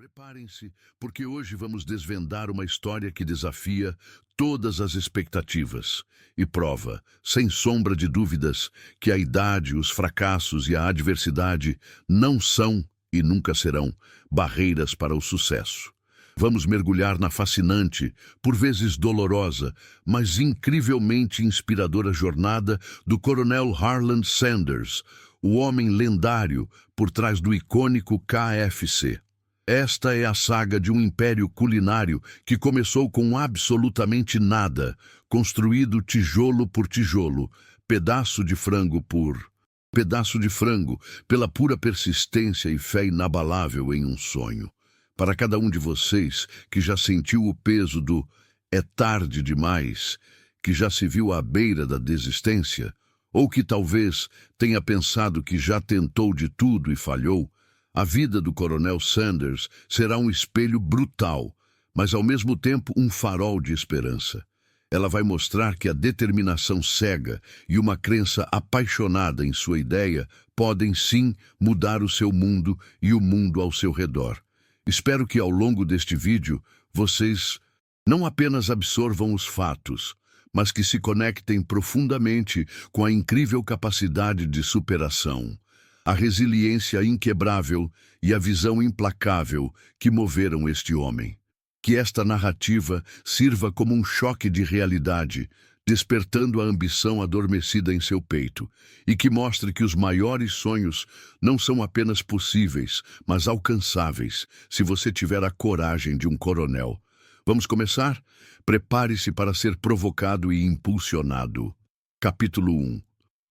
Preparem-se, porque hoje vamos desvendar uma história que desafia todas as expectativas e prova, sem sombra de dúvidas, que a idade, os fracassos e a adversidade não são e nunca serão barreiras para o sucesso. Vamos mergulhar na fascinante, por vezes dolorosa, mas incrivelmente inspiradora jornada do Coronel Harland Sanders, o homem lendário por trás do icônico KFC. Esta é a saga de um império culinário que começou com absolutamente nada, construído tijolo por tijolo, pedaço de frango por pedaço de frango, pela pura persistência e fé inabalável em um sonho. Para cada um de vocês que já sentiu o peso do "é tarde demais", que já se viu à beira da desistência, ou que talvez tenha pensado que já tentou de tudo e falhou, a vida do Coronel Sanders será um espelho brutal, mas ao mesmo tempo um farol de esperança. Ela vai mostrar que a determinação cega e uma crença apaixonada em sua ideia podem sim mudar o seu mundo e o mundo ao seu redor. Espero que ao longo deste vídeo vocês não apenas absorvam os fatos, mas que se conectem profundamente com a incrível capacidade de superação, a resiliência inquebrável e a visão implacável que moveram este homem. Que esta narrativa sirva como um choque de realidade, despertando a ambição adormecida em seu peito, e que mostre que os maiores sonhos não são apenas possíveis, mas alcançáveis, se você tiver a coragem de um coronel. Vamos começar? Prepare-se para ser provocado e impulsionado. Capítulo 1.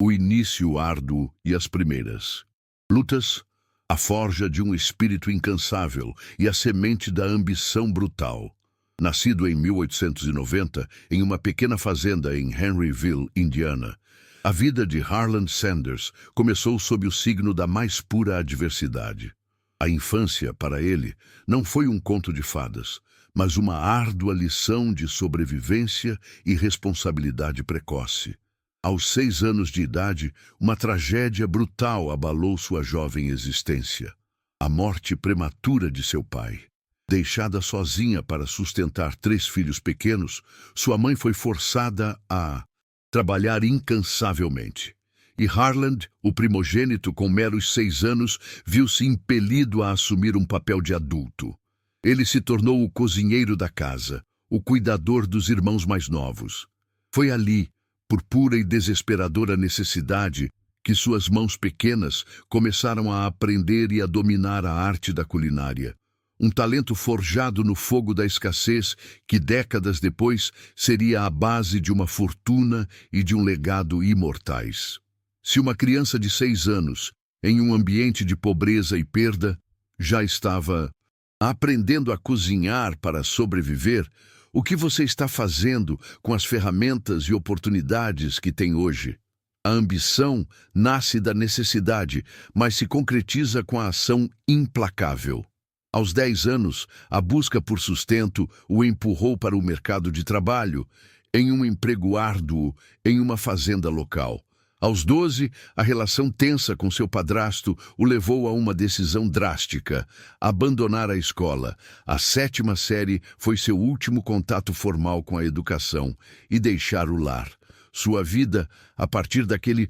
O início árduo e as primeiras lutas, a forja de um espírito incansável e a semente da ambição brutal. Nascido em 1890, em uma pequena fazenda em Henryville, Indiana, a vida de Harland Sanders começou sob o signo da mais pura adversidade. A infância, para ele, não foi um conto de fadas, mas uma árdua lição de sobrevivência e responsabilidade precoce. Aos 6 anos de idade, uma tragédia brutal abalou sua jovem existência. A morte prematura de seu pai. Deixada sozinha para sustentar 3 filhos pequenos, sua mãe foi forçada a trabalhar incansavelmente. E Harland, o primogênito com meros 6 anos, viu-se impelido a assumir um papel de adulto. Ele se tornou o cozinheiro da casa, o cuidador dos irmãos mais novos. Foi ali, por pura e desesperadora necessidade, que suas mãos pequenas começaram a aprender e a dominar a arte da culinária. Um talento forjado no fogo da escassez que, décadas depois, seria a base de uma fortuna e de um legado imortais. Se uma criança de 6 anos, em um ambiente de pobreza e perda, já estava aprendendo a cozinhar para sobreviver, o que você está fazendo com as ferramentas e oportunidades que tem hoje? A ambição nasce da necessidade, mas se concretiza com a ação implacável. Aos 10 anos, a busca por sustento o empurrou para o mercado de trabalho, em um emprego árduo, em uma fazenda local. Aos 12, a relação tensa com seu padrasto o levou a uma decisão drástica: abandonar a escola. A 7ª série foi seu último contato formal com a educação e deixar o lar. Sua vida, a partir daquele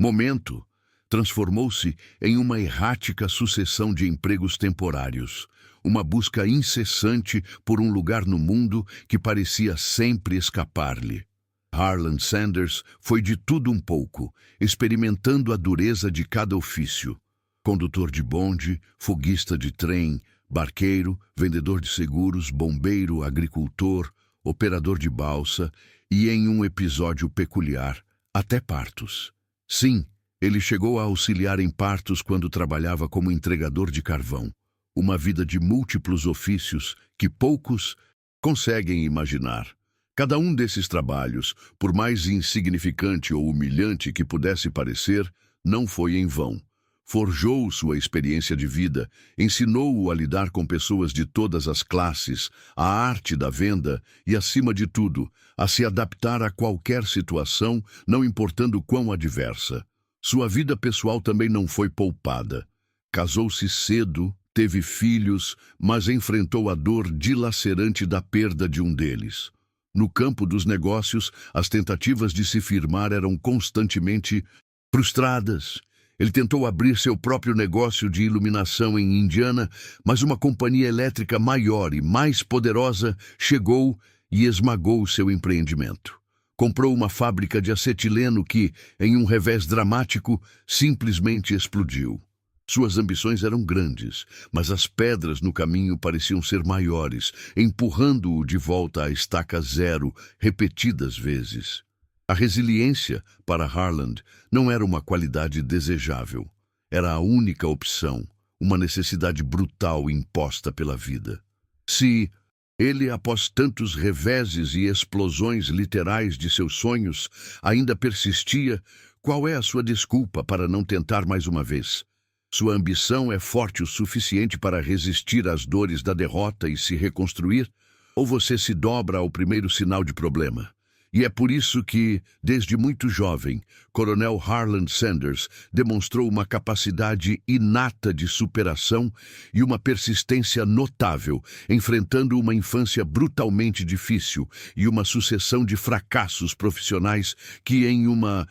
momento, transformou-se em uma errática sucessão de empregos temporários, uma busca incessante por um lugar no mundo que parecia sempre escapar-lhe. Harland Sanders foi de tudo um pouco, experimentando a dureza de cada ofício. Condutor de bonde, foguista de trem, barqueiro, vendedor de seguros, bombeiro, agricultor, operador de balsa e, em um episódio peculiar, até partos. Sim, ele chegou a auxiliar em partos quando trabalhava como entregador de carvão. Uma vida de múltiplos ofícios que poucos conseguem imaginar. Cada um desses trabalhos, por mais insignificante ou humilhante que pudesse parecer, não foi em vão. Forjou sua experiência de vida, ensinou-o a lidar com pessoas de todas as classes, a arte da venda e, acima de tudo, a se adaptar a qualquer situação, não importando quão adversa. Sua vida pessoal também não foi poupada. Casou-se cedo, Teve filhos, mas enfrentou a dor dilacerante da perda de um deles. No campo dos negócios, as tentativas de se firmar eram constantemente frustradas. Ele tentou abrir seu próprio negócio de iluminação em Indiana, mas uma companhia elétrica maior e mais poderosa chegou e esmagou seu empreendimento. Comprou uma fábrica de acetileno que, em um revés dramático, simplesmente explodiu. Suas ambições eram grandes, mas as pedras no caminho pareciam ser maiores, empurrando-o de volta à estaca zero repetidas vezes. A resiliência, para Harland, não era uma qualidade desejável. Era a única opção, uma necessidade brutal imposta pela vida. Se ele, após tantos reveses e explosões literais de seus sonhos, ainda persistia, qual é a sua desculpa para não tentar mais uma vez? Sua ambição é forte o suficiente para resistir às dores da derrota e se reconstruir? Ou você se dobra ao primeiro sinal de problema? E é por isso que, desde muito jovem, Coronel Harland Sanders demonstrou uma capacidade inata de superação e uma persistência notável, enfrentando uma infância brutalmente difícil e uma sucessão de fracassos profissionais que, em uma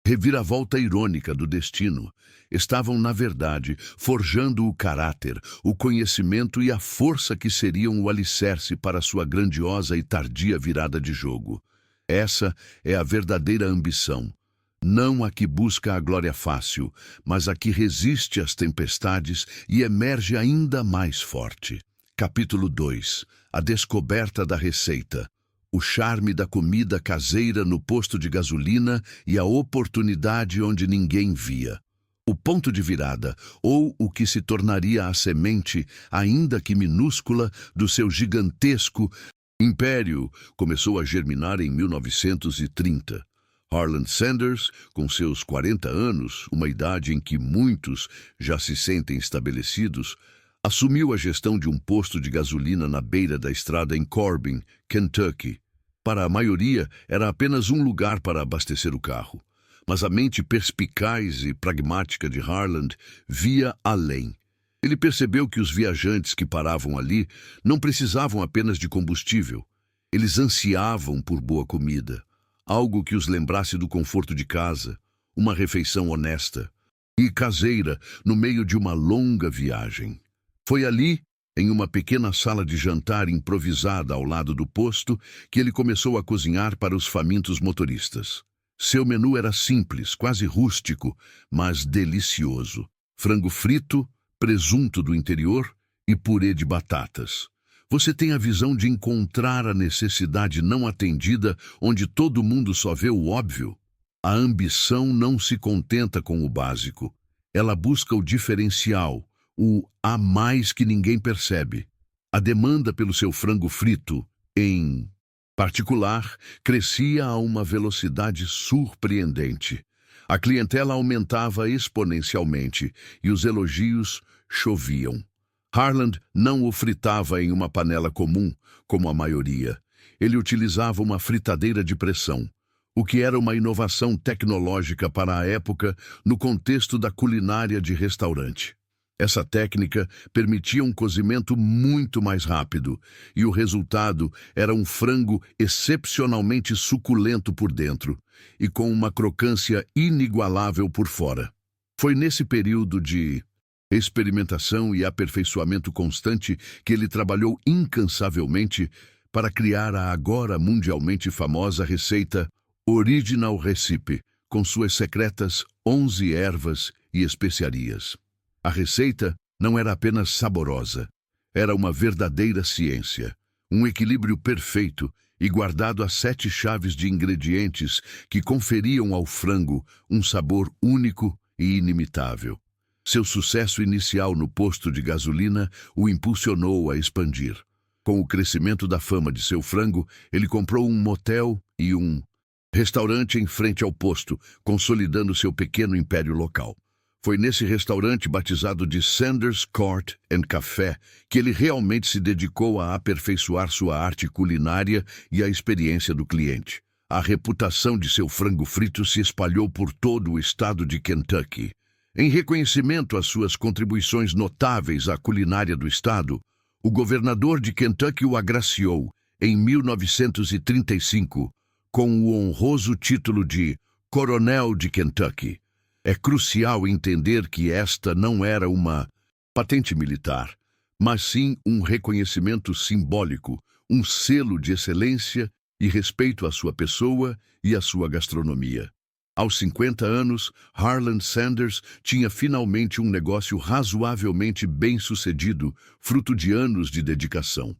reviravolta irônica do destino, estavam, na verdade, forjando o caráter, o conhecimento e a força que seriam o alicerce para sua grandiosa e tardia virada de jogo. Essa é a verdadeira ambição, não a que busca a glória fácil, mas a que resiste às tempestades e emerge ainda mais forte. Capítulo 2. A descoberta da receita. O charme da comida caseira no posto de gasolina e a oportunidade onde ninguém via. O ponto de virada, ou o que se tornaria a semente, ainda que minúscula, do seu gigantesco império, começou a germinar em 1930. Harland Sanders, com seus 40 anos, uma idade em que muitos já se sentem estabelecidos, assumiu a gestão de um posto de gasolina na beira da estrada em Corbin, Kentucky. Para a maioria, era apenas um lugar para abastecer o carro. Mas a mente perspicaz e pragmática de Harland via além. Ele percebeu que os viajantes que paravam ali não precisavam apenas de combustível. Eles ansiavam por boa comida, algo que os lembrasse do conforto de casa, uma refeição honesta e caseira no meio de uma longa viagem. Foi ali, em uma pequena sala de jantar improvisada ao lado do posto, que ele começou a cozinhar para os famintos motoristas. Seu menu era simples, quase rústico, mas delicioso. Frango frito, presunto do interior e purê de batatas. Você tem a visão de encontrar a necessidade não atendida onde todo mundo só vê o óbvio? A ambição não se contenta com o básico. Ela busca o diferencial, o a mais que ninguém percebe. A demanda pelo seu frango frito, em particular, crescia a uma velocidade surpreendente. A clientela aumentava exponencialmente e os elogios choviam. Harland não o fritava em uma panela comum, como a maioria. Ele utilizava uma fritadeira de pressão, o que era uma inovação tecnológica para a época no contexto da culinária de restaurante. Essa técnica permitia um cozimento muito mais rápido, e o resultado era um frango excepcionalmente suculento por dentro e com uma crocância inigualável por fora. Foi nesse período de experimentação e aperfeiçoamento constante que ele trabalhou incansavelmente para criar a agora mundialmente famosa receita Original Recipe, com suas secretas 11 ervas e especiarias. A receita não era apenas saborosa, era uma verdadeira ciência, um equilíbrio perfeito e guardado a 7 chaves de ingredientes que conferiam ao frango um sabor único e inimitável. Seu sucesso inicial no posto de gasolina o impulsionou a expandir. Com o crescimento da fama de seu frango, ele comprou um motel e um restaurante em frente ao posto, consolidando seu pequeno império local. Foi nesse restaurante batizado de Sanders Court and Café que ele realmente se dedicou a aperfeiçoar sua arte culinária e a experiência do cliente. A reputação de seu frango frito se espalhou por todo o estado de Kentucky. Em reconhecimento às suas contribuições notáveis à culinária do estado, o governador de Kentucky o agraciou, em 1935, com o honroso título de Coronel de Kentucky. É crucial entender que esta não era uma patente militar, mas sim um reconhecimento simbólico, um selo de excelência e respeito à sua pessoa e à sua gastronomia. Aos 50 anos, Harland Sanders tinha finalmente um negócio razoavelmente bem-sucedido, fruto de anos de dedicação.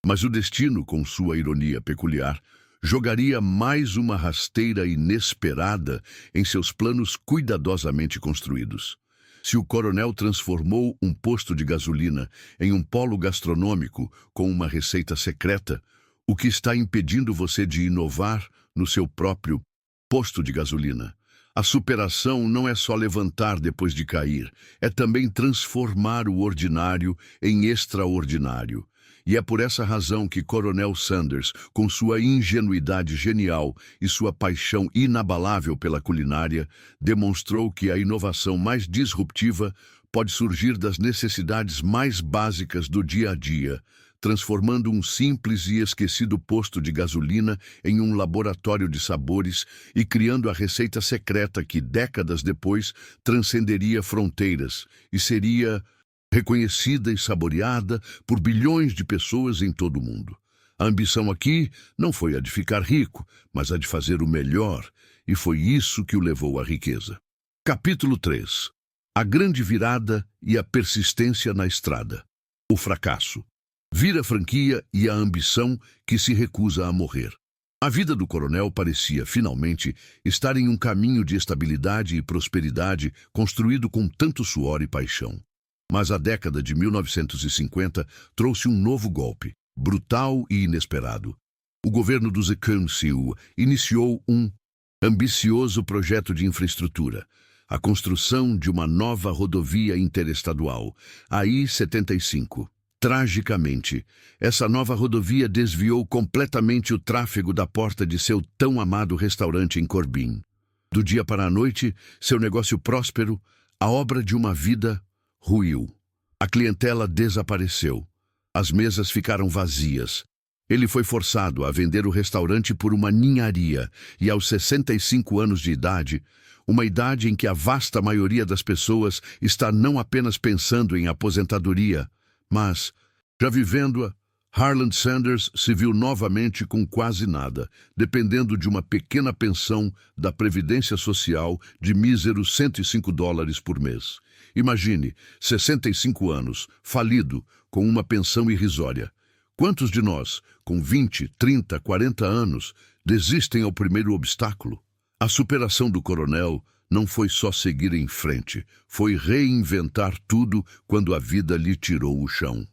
Mas o destino, com sua ironia peculiar, jogaria mais uma rasteira inesperada em seus planos cuidadosamente construídos. Se o coronel transformou um posto de gasolina em um polo gastronômico com uma receita secreta, o que está impedindo você de inovar no seu próprio posto de gasolina? A superação não é só levantar depois de cair, é também transformar o ordinário em extraordinário. E é por essa razão que Coronel Sanders, com sua ingenuidade genial e sua paixão inabalável pela culinária, demonstrou que a inovação mais disruptiva pode surgir das necessidades mais básicas do dia a dia, transformando um simples e esquecido posto de gasolina em um laboratório de sabores e criando a receita secreta que, décadas depois, transcenderia fronteiras e seria reconhecida e saboreada por bilhões de pessoas em todo o mundo. A ambição aqui não foi a de ficar rico, mas a de fazer o melhor, e foi isso que o levou à riqueza. Capítulo 3. A grande virada e a persistência na estrada. O fracasso. Vira franquia e a ambição que se recusa a morrer. A vida do coronel parecia, finalmente, estar em um caminho de estabilidade e prosperidade construído com tanto suor e paixão. Mas a década de 1950 trouxe um novo golpe, brutal e inesperado. O governo dos Council iniciou um ambicioso projeto de infraestrutura, a construção de uma nova rodovia interestadual, a I-75. Tragicamente, essa nova rodovia desviou completamente o tráfego da porta de seu tão amado restaurante em Corbin. Do dia para a noite, seu negócio próspero, a obra de uma vida, ruiu. A clientela desapareceu. As mesas ficaram vazias. Ele foi forçado a vender o restaurante por uma ninharia e, aos 65 anos de idade, uma idade em que a vasta maioria das pessoas está não apenas pensando em aposentadoria, mas, já vivendo-a, Harland Sanders se viu novamente com quase nada, dependendo de uma pequena pensão da Previdência Social de míseros $105 por mês. Imagine, 65 anos, falido, com uma pensão irrisória. Quantos de nós, com 20, 30, 40 anos, desistem ao primeiro obstáculo? A superação do coronel não foi só seguir em frente, foi reinventar tudo quando a vida lhe tirou o chão.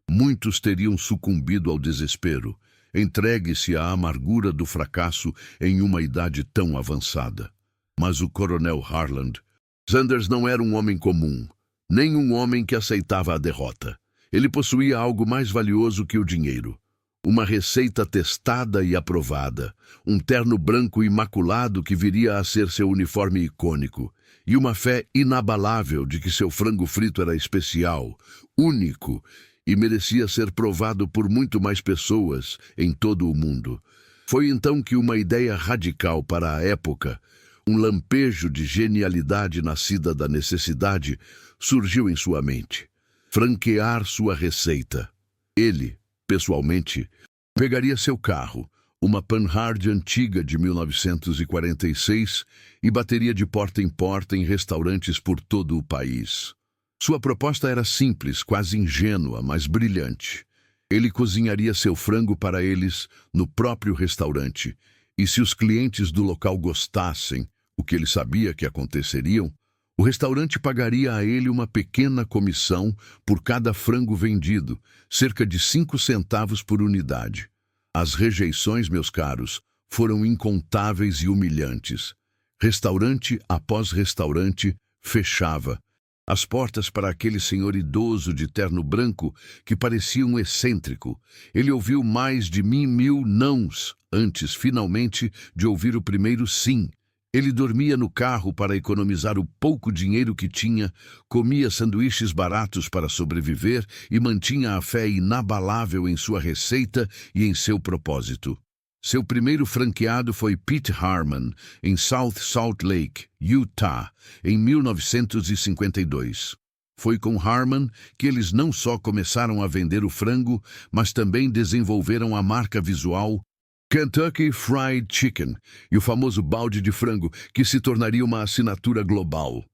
Muitos teriam sucumbido ao desespero, entregue-se à amargura do fracasso em uma idade tão avançada. Mas o coronel Harland Sanders não era um homem comum, nem um homem que aceitava a derrota. Ele possuía algo mais valioso que o dinheiro. Uma receita testada e aprovada, um terno branco imaculado que viria a ser seu uniforme icônico, e uma fé inabalável de que seu frango frito era especial, único, e merecia ser provado por muito mais pessoas em todo o mundo. Foi então que uma ideia radical para a época, um lampejo de genialidade nascida da necessidade, surgiu em sua mente. Franquear sua receita. Ele, pessoalmente, pegaria seu carro, uma Panhard antiga de 1946, e bateria de porta em restaurantes por todo o país. Sua proposta era simples, quase ingênua, mas brilhante. Ele cozinharia seu frango para eles no próprio restaurante, e se os clientes do local gostassem, o que ele sabia que aconteceriam, o restaurante pagaria a ele uma pequena comissão por cada frango vendido, cerca de 5 centavos por unidade. As rejeições, meus caros, foram incontáveis e humilhantes. Restaurante após restaurante fechava. As portas para aquele senhor idoso de terno branco que parecia um excêntrico. Ele ouviu mais de 1000 nãos antes, finalmente, de ouvir o primeiro sim. Ele dormia no carro para economizar o pouco dinheiro que tinha, comia sanduíches baratos para sobreviver e mantinha a fé inabalável em sua receita e em seu propósito. Seu primeiro franqueado foi Pete Harmon, em South Salt Lake, Utah, em 1952. Foi com Harmon que eles não só começaram a vender o frango, mas também desenvolveram a marca visual Kentucky Fried Chicken e o famoso balde de frango, que se tornaria uma assinatura global.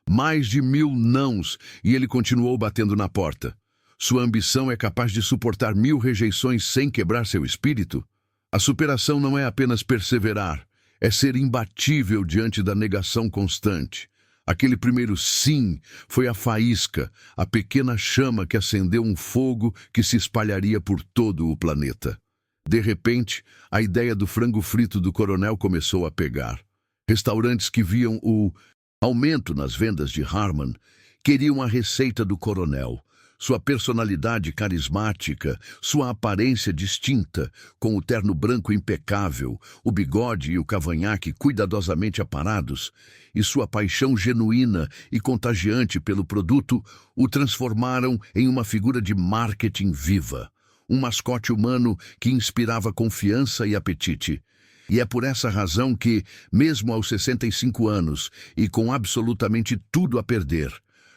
Mais de 1000 nãos, e ele continuou batendo na porta. Sua ambição é capaz de suportar 1000 rejeições sem quebrar seu espírito? A superação não é apenas perseverar, é ser imbatível diante da negação constante. Aquele primeiro sim foi a faísca, a pequena chama que acendeu um fogo que se espalharia por todo o planeta. De repente, a ideia do frango frito do coronel começou a pegar. Restaurantes que viam o aumento nas vendas de Harmon queriam a receita do coronel. Sua personalidade carismática, sua aparência distinta, com o terno branco impecável, o bigode e o cavanhaque cuidadosamente aparados, e sua paixão genuína e contagiante pelo produto o transformaram em uma figura de marketing viva. Um mascote humano que inspirava confiança e apetite. E é por essa razão que, mesmo aos 65 anos e com absolutamente tudo a perder,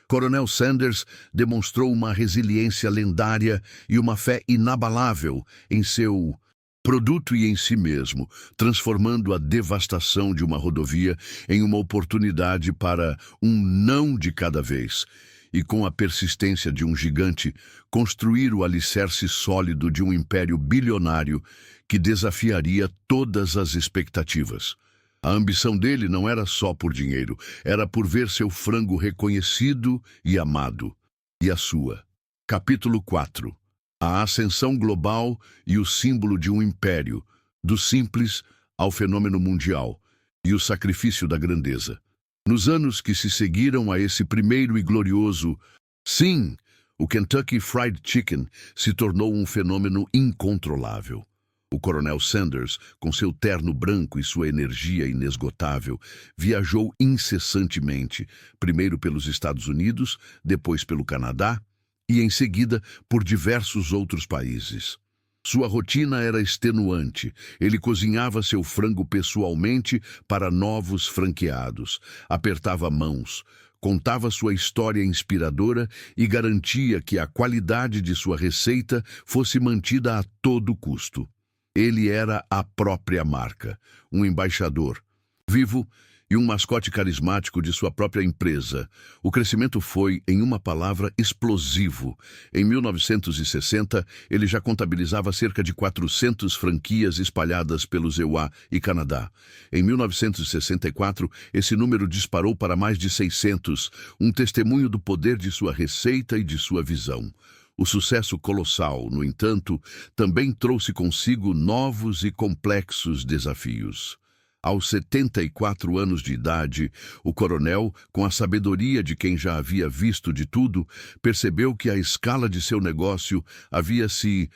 Coronel Sanders demonstrou uma resiliência lendária e uma fé inabalável em seu produto e em si mesmo, transformando a devastação de uma rodovia em uma oportunidade para um não de cada vez. E com a persistência de um gigante, construir o alicerce sólido de um império bilionário que desafiaria todas as expectativas. A ambição dele não era só por dinheiro, era por ver seu frango reconhecido e amado. E a sua? Capítulo 4. A ascensão global e o símbolo de um império, do simples ao fenômeno mundial, e o sacrifício da grandeza. Nos anos que se seguiram a esse primeiro e glorioso sim, o Kentucky Fried Chicken se tornou um fenômeno incontrolável. O coronel Sanders, com seu terno branco e sua energia inesgotável, viajou incessantemente, primeiro pelos Estados Unidos, depois pelo Canadá e, em seguida, por diversos outros países. Sua rotina era extenuante. Ele cozinhava seu frango pessoalmente para novos franqueados, apertava mãos, contava sua história inspiradora e garantia que a qualidade de sua receita fosse mantida a todo custo. Ele era a própria marca, um embaixador, vivo e um mascote carismático de sua própria empresa. O crescimento foi, em uma palavra, explosivo. Em 1960, ele já contabilizava cerca de 400 franquias espalhadas pelos EUA e Canadá. Em 1964, esse número disparou para mais de 600, um testemunho do poder de sua receita e de sua visão. O sucesso colossal, no entanto, também trouxe consigo novos e complexos desafios. Aos 74 anos de idade, o coronel, com a sabedoria de quem já havia visto de tudo, percebeu que a escala de seu negócio havia se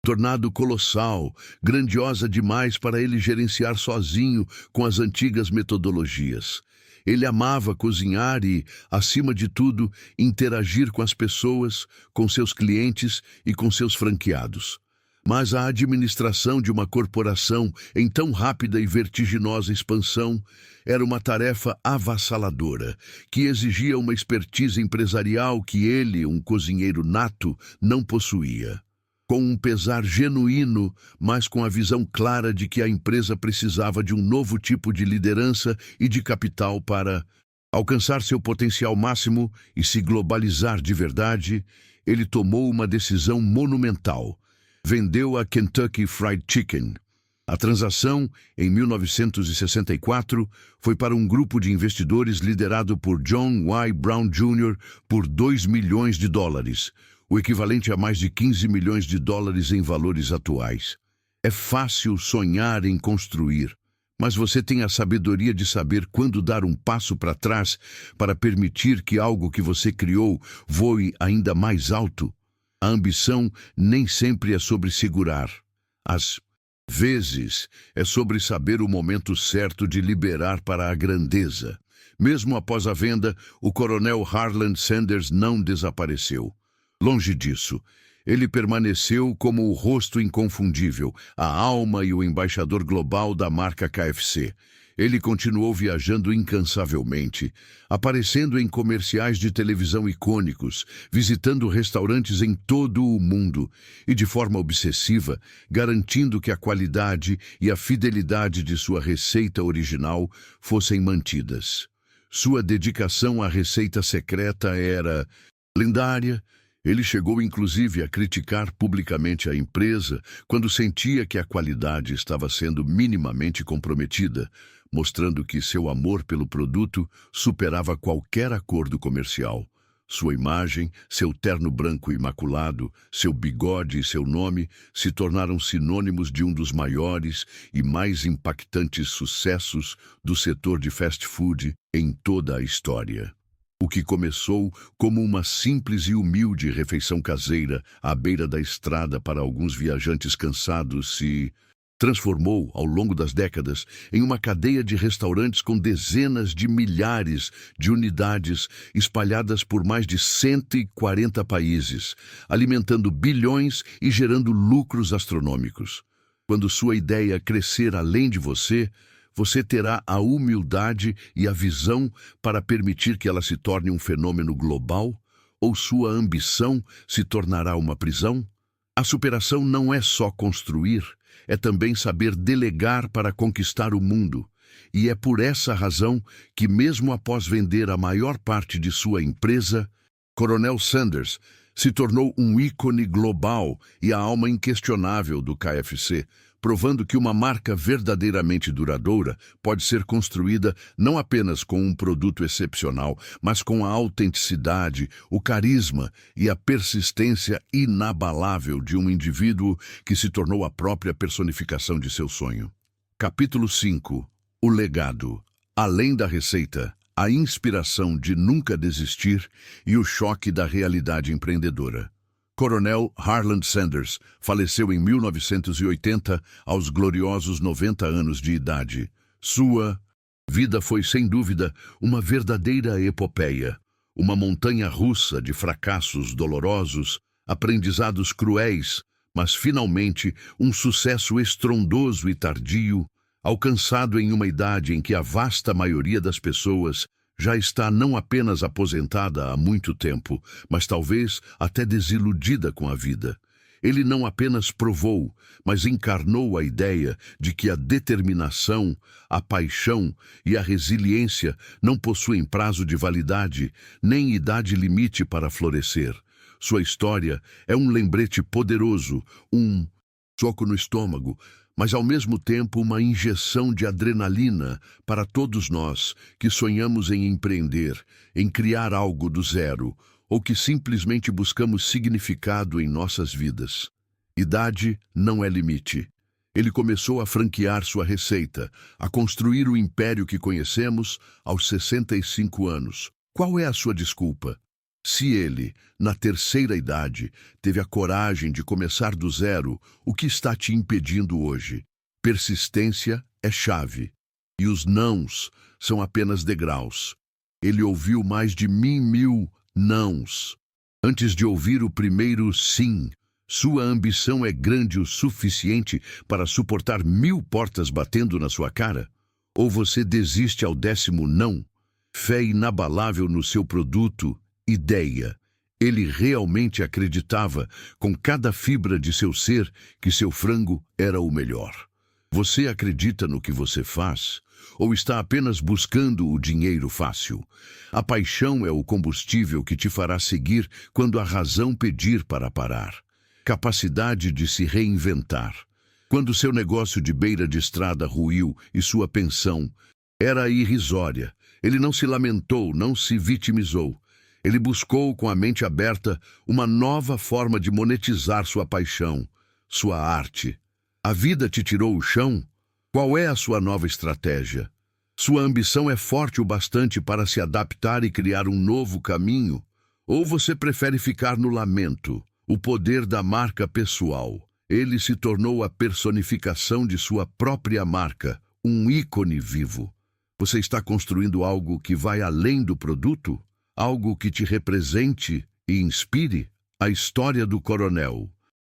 tornado colossal, grandiosa demais para ele gerenciar sozinho com as antigas metodologias. Ele amava cozinhar e, acima de tudo, interagir com as pessoas, com seus clientes e com seus franqueados. Mas a administração de uma corporação em tão rápida e vertiginosa expansão era uma tarefa avassaladora, que exigia uma expertise empresarial que ele, um cozinheiro nato, não possuía. Com um pesar genuíno, mas com a visão clara de que a empresa precisava de um novo tipo de liderança e de capital para alcançar seu potencial máximo e se globalizar de verdade, ele tomou uma decisão monumental. Vendeu a Kentucky Fried Chicken. A transação, em 1964, foi para um grupo de investidores liderado por John Y. Brown Jr. por $2 milhões, o equivalente a mais de 15 milhões de dólares em valores atuais. É fácil sonhar em construir, mas você tem a sabedoria de saber quando dar um passo para trás para permitir que algo que você criou voe ainda mais alto? A ambição nem sempre é sobre segurar as Vezes é sobre saber o momento certo de liberar para a grandeza. Mesmo após a venda, o coronel Harland Sanders não desapareceu. Longe disso, ele permaneceu como o rosto inconfundível, a alma e o embaixador global da marca KFC. Ele continuou viajando incansavelmente, aparecendo em comerciais de televisão icônicos, visitando restaurantes em todo o mundo e, de forma obsessiva, garantindo que a qualidade e a fidelidade de sua receita original fossem mantidas. Sua dedicação à receita secreta era lendária. Ele chegou inclusive a criticar publicamente a empresa quando sentia que a qualidade estava sendo minimamente comprometida, mostrando que seu amor pelo produto superava qualquer acordo comercial. Sua imagem, seu terno branco imaculado, seu bigode e seu nome se tornaram sinônimos de um dos maiores e mais impactantes sucessos do setor de fast food em toda a história. O que começou como uma simples e humilde refeição caseira à beira da estrada para alguns viajantes cansados se transformou, ao longo das décadas, em uma cadeia de restaurantes com dezenas de milhares de unidades espalhadas por mais de 140 países, alimentando bilhões e gerando lucros astronômicos. Quando sua ideia crescer além de você terá a humildade e a visão para permitir que ela se torne um fenômeno global? Ou sua ambição se tornará uma prisão? A superação não é só construir, é também saber delegar para conquistar o mundo. E é por essa razão que, mesmo após vender a maior parte de sua empresa, Coronel Sanders se tornou um ícone global e a alma inquestionável do KFC, provando que uma marca verdadeiramente duradoura pode ser construída não apenas com um produto excepcional, mas com a autenticidade, o carisma e a persistência inabalável de um indivíduo que se tornou a própria personificação de seu sonho. Capítulo 5. O legado. Além da receita, a inspiração de nunca desistir e o choque da realidade empreendedora. Coronel Harland Sanders faleceu em 1980 aos gloriosos 90 anos de idade. Sua vida foi, sem dúvida, uma verdadeira epopeia, uma montanha-russa de fracassos dolorosos, aprendizados cruéis, mas finalmente um sucesso estrondoso e tardio, alcançado em uma idade em que a vasta maioria das pessoas já está não apenas aposentada há muito tempo, mas talvez até desiludida com a vida. Ele não apenas provou, mas encarnou a ideia de que a determinação, a paixão e a resiliência não possuem prazo de validade, nem idade limite para florescer. Sua história é um lembrete poderoso, um soco no estômago, mas ao mesmo tempo uma injeção de adrenalina para todos nós que sonhamos em empreender, em criar algo do zero, ou que simplesmente buscamos significado em nossas vidas. Idade não é limite. Ele começou a franquear sua receita, a construir o império que conhecemos aos 65 anos. Qual é a sua desculpa? Se ele, na terceira idade, teve a coragem de começar do zero, o que está te impedindo hoje? Persistência é chave, e os nãos são apenas degraus. Ele ouviu mais de mil nãos antes de ouvir o primeiro sim. Sua ambição é grande o suficiente para suportar 1000 portas batendo na sua cara? Ou você desiste ao 10º não? Fé inabalável no seu produto, ideia. Ele realmente acreditava, com cada fibra de seu ser, que seu frango era o melhor. Você acredita no que você faz? Ou está apenas buscando o dinheiro fácil? A paixão é o combustível que te fará seguir quando a razão pedir para parar. Capacidade de se reinventar. Quando seu negócio de beira de estrada ruiu e sua pensão era irrisória, ele não se lamentou, não se vitimizou. Ele buscou, com a mente aberta, uma nova forma de monetizar sua paixão, sua arte. A vida te tirou o chão? Qual é a sua nova estratégia? Sua ambição é forte o bastante para se adaptar e criar um novo caminho? Ou você prefere ficar no lamento? O poder da marca pessoal. Ele se tornou a personificação de sua própria marca, um ícone vivo. Você está construindo algo que vai além do produto? Algo que te represente e inspire? A história do Coronel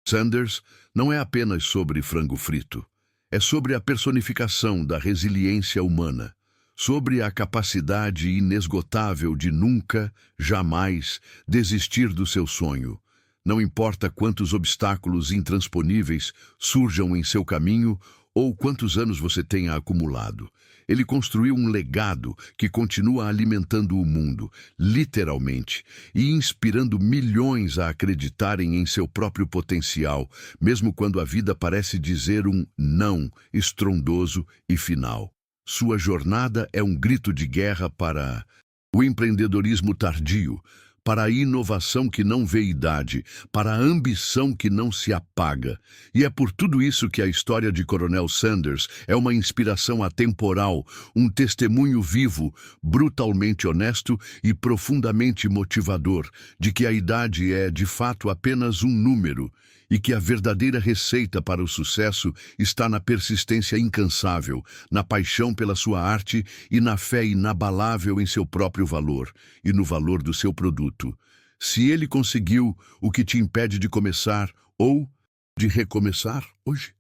Sanders não é apenas sobre frango frito. É sobre a personificação da resiliência humana, sobre a capacidade inesgotável de nunca, jamais desistir do seu sonho. Não importa quantos obstáculos intransponíveis surjam em seu caminho ou quantos anos você tenha acumulado. Ele construiu um legado que continua alimentando o mundo, literalmente, e inspirando milhões a acreditarem em seu próprio potencial, mesmo quando a vida parece dizer um não estrondoso e final. Sua jornada é um grito de guerra para o empreendedorismo tardio, para a inovação que não vê idade, para a ambição que não se apaga. E é por tudo isso que a história de Coronel Sanders é uma inspiração atemporal, um testemunho vivo, brutalmente honesto e profundamente motivador, de que a idade é, de fato, apenas um número, e que a verdadeira receita para o sucesso está na persistência incansável, na paixão pela sua arte e na fé inabalável em seu próprio valor e no valor do seu produto. Se ele conseguiu, o que te impede de começar ou de recomeçar hoje?